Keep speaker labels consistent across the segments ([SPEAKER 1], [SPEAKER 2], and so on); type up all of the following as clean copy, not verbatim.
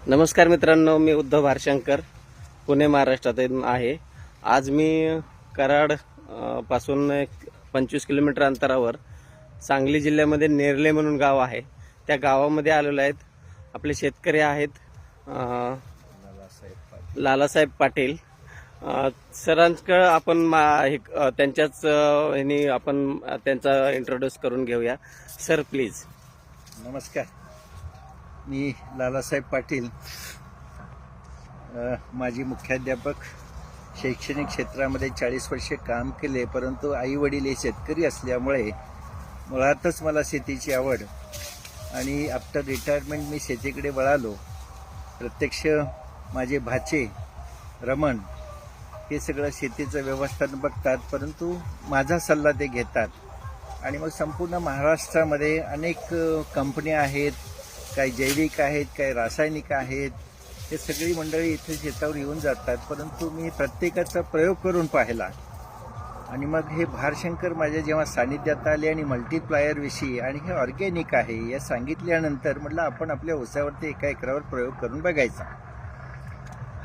[SPEAKER 1] नमस्कार मित्रांनो, मी उद्धव भारशंकर पुणे महाराष्ट्रातून आहे। आज मी कराड पासून 25 किलोमीटर अंतरावर सांगली जिल्ह्यामध्ये नेरले म्हणून गाव आहे, त्या गावामध्ये आलेलो आहेत। आपले शेतकरी आहेत लालासाहेब पाटील सरांकडे आपण त्यांच्याच ह्यांनी आपण त्यांचा इंट्रोड्यूस करून घेऊया। Sir please.
[SPEAKER 2] नमस्कार, मी लालासाहेब पाटील, माजी मुख्याध्यापक। शैक्षणिक क्षेत्रामध्ये 40 वर्षे काम केले, परंतु आई वडील हे शेतकरी असल्यामुळे मुळातच मला शेतीची आवड आणि आफ्टर रिटायरमेंट मी शेतीकडे वळालो। प्रत्यक्ष माझे भाचे रमण हे सगळं शेतीचं व्यवस्थापन बघतात, परंतु माझा सल्ला ते घेतात। आणि मग संपूर्ण महाराष्ट्रामध्ये अनेक कंपन्या आहेत, काही जैविक आहेत, काही रासायनिक आहेत। हे सगळी मंडळी इथे शेतावर येऊन जातात, परंतु मी प्रत्येकाचा प्रयोग करून पाहिला। आणि मग हे भारशंकर माझ्या जेव्हा सानिध्यात आले आणि मल्टीप्लायर विषयी आणि हे ऑर्गॅनिक आहे या सांगितल्यानंतर म्हटलं आपण आपल्या ऊसावरती एका एकरावर प्रयोग करून बघायचा।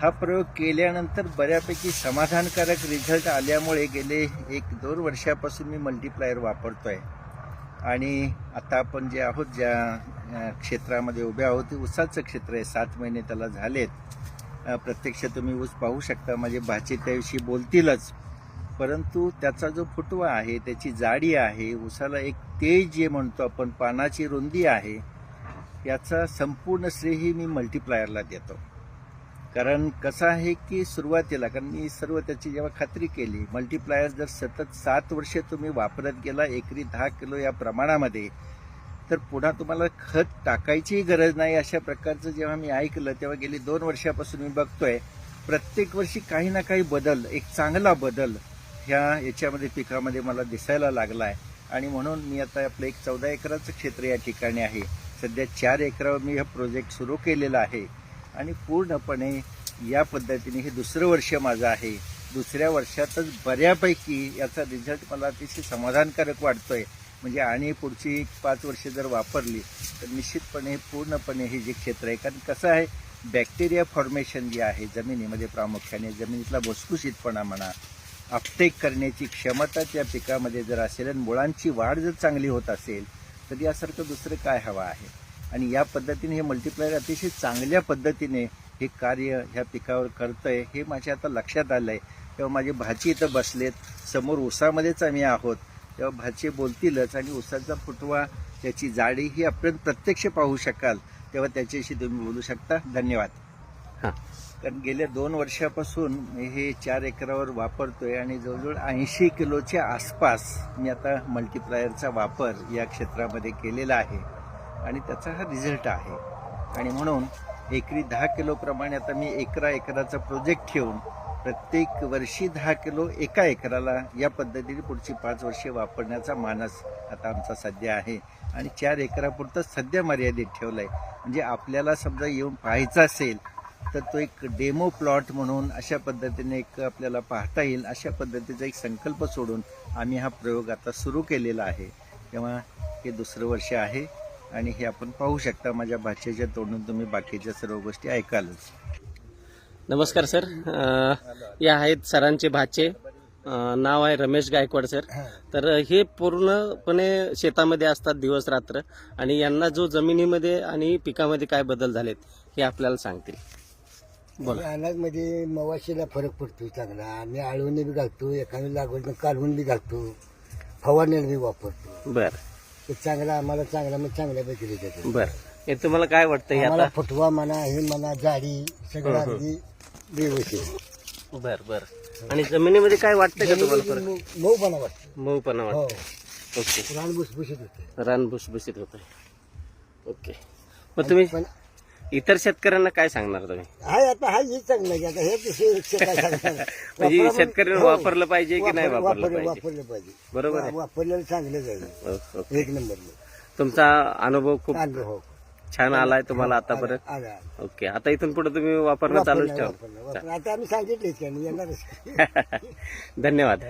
[SPEAKER 2] हा प्रयोग केल्यानंतर बऱ्यापैकी समाधानकारक रिझल्ट आल्यामुळे गेले 1-2 वर्षापासून मी मल्टीप्लायर वापरतोय। आणि आता आपण जे आहोत, ज्या क्षेत्रामध्ये उभे आहोत, ते ऊसाचं क्षेत्र आहे। 7 महिने त्याला झालेत। प्रत्यक्ष तुम्ही ऊस पाहू शकता, माझे भाचे त्याविषयी बोलतीलच, परंतु त्याचा जो फुटवा आहे, त्याची जाडी आहे, ऊसाला एक तेज जे म्हणतो आपण, पानाची रुंदी आहे, याचा संपूर्ण श्रेय ही मी मल्टीप्लायरला देतो। कारण कसं आहे की सुरुवातीला, कारण मी सर्व त्याची जेव्हा खात्री केली, मल्टीप्लायर जर सतत 7 वर्षे तुम्ही वापरत गेला एकरी 10 किलो या प्रमाणामध्ये, तर पुन्हा तुम्हाला खत टाकायचीही गरज नाही। अशा प्रकारचं जेव्हा मी ऐकलं, तेव्हा गेली 2 वर्षापासून मी बघतोय प्रत्येक वर्षी काही ना काही बदल, एक चांगला बदल याच्यामध्ये पिकामध्ये मला दिसायला लागला आहे। आणि म्हणून मी आता आपलं एक 14 एकराचं क्षेत्र या ठिकाणी आहे। सध्या 4 एकरावर मी हा प्रोजेक्ट सुरू केलेला आहे आणि पूर्णपणे या पद्धतीने हे 2रं वर्ष माझं आहे। 2ऱ्या वर्षातच बऱ्यापैकी याचा रिझल्ट मला अतिशय समाधानकारक वाटतोय। म्हणजे आणि पुढची 5 वर्षे जर वापरली तर निश्चितपणे पूर्णपणे हे जे क्षेत्र आहे, कारण कसं आहे, बॅक्टेरिया फॉर्मेशन जे आहे जमिनीमध्ये, प्रामुख्याने जमिनीतला भुसभुशीतपणा म्हणा, अपटेक करण्याची क्षमता त्या पिकामध्ये जर असेल आणि मुळांची वाढ जर चांगली होत असेल, तर यासारखं दुसरं काय हवं आहे। आणि या पद्धतीने हे मल्टीप्लायर अतिशय चांगल्या पद्धतीने हे कार्य ह्या पिकावर करतंय, हे माझ्या आता लक्षात आलं आहे। तेव्हा माझे भाची इथं बसलेत, समोर ऊसामध्येच आम्ही आहोत, तेव्हा भाचे बोलतीलच। आणि ऊसाचा फुटवा, त्याची जाडी ही आपण प्रत्यक्ष पाहू शकाल, तेव्हा त्याच्याशी तुम्ही बोलू शकता। धन्यवाद।
[SPEAKER 1] हां,
[SPEAKER 2] कारण गेल्या 2 वर्षापासून हे 4 एकरावर वापरतोय आणि जवळजवळ 80 किलोच्या आसपास मी आता मल्टीप्लायरचा वापर या क्षेत्रामध्ये केलेला आहे आणि त्याचा हा रिझल्ट आहे। आणि म्हणून एकरी 10 किलोप्रमाणे आता मी एकराचा प्रोजेक्ट ठेवून प्रत्येक वर्षी 10 किलो एका एकराला या पद्धतीने पुढची 5 वर्षे वापरण्याचा मानस आता आमचा सध्या आहे। आणि 4 एकरापुरतं सध्या मर्यादित ठेवलं आहे। म्हणजे आपल्याला समजा येऊन पाहायचं असेल तर तो एक डेमो प्लॉट म्हणून अशा पद्धतीने एक आपल्याला पाहता येईल, अशा पद्धतीचा एक संकल्प सोडून आम्ही हा प्रयोग आता सुरू केलेला आहे। तेव्हा हे 2रं वर्ष आहे आणि हे आपण पाहू शकता। माझ्या भाषेच्या तोंडून तुम्ही बाकीच्या सर्व गोष्टी ऐकालच।
[SPEAKER 1] नमस्कार सर। हे आहेत सरांचे भाचे, नाव आहे रमेश गायकवाड सर। तर हे पूर्णपणे शेतामध्ये असतात दिवस रात्र, आणि यांना जो जमिनीमध्ये आणि पिकामध्ये काय बदल झालेत हे आपल्याला सांगतील। बोला।
[SPEAKER 3] अनाजमध्ये मवाशीला फरक पडतो चांगला। आम्ही आळवणे बी घालतो, एखादी लागवड काढून बी घालतो, फवारण्याला बी वापरतो।
[SPEAKER 1] बर,
[SPEAKER 3] ते चांगला आम्हाला चांगल्यापैकी रिझल्ट।
[SPEAKER 1] बर, हे तुम्हाला काय वाटतं हे
[SPEAKER 3] आम्हाला
[SPEAKER 1] आता?
[SPEAKER 3] फुटवा म्हणा, हे म्हणा, जाडी सगळं अगदी व्यवस्थित।
[SPEAKER 1] बर बर। आणि जमिनीमध्ये काय वाटतं का तुम्हाला फरक?
[SPEAKER 3] मऊपणा वाटतो,
[SPEAKER 1] मऊपणा
[SPEAKER 3] हो,
[SPEAKER 1] वाटतं। ओके,
[SPEAKER 3] रान भुसभुशीत होते,
[SPEAKER 1] रान भुसभुशीत होत आहे। ओके, मग तुम्ही इतर शेतकऱ्यांना काय सांगणार तुम्ही?
[SPEAKER 3] हाय आता हाय हेच चांगलं आहे। आता हे दुसरे काय सांगणार,
[SPEAKER 1] म्हणजे शेतकऱ्यांना वापरलं पाहिजे की नाही वापरलं पाहिजे?
[SPEAKER 3] वापरलं पाहिजे,
[SPEAKER 1] बरोबर आहे।
[SPEAKER 3] वापरलेलं चांगलं जाईल,
[SPEAKER 1] ओके.
[SPEAKER 3] 1 नंबर।
[SPEAKER 1] तुमचा अनुभव खूप
[SPEAKER 3] अनुभव
[SPEAKER 1] छान आलाय तुम्हाला आतापर्यंत।
[SPEAKER 3] आला।
[SPEAKER 1] ओके, आता इथून पुढे तुम्ही वापरणं चालूच ठेवा।
[SPEAKER 3] आता आम्ही सांगितलेच की आम्ही येणारच।
[SPEAKER 1] धन्यवाद।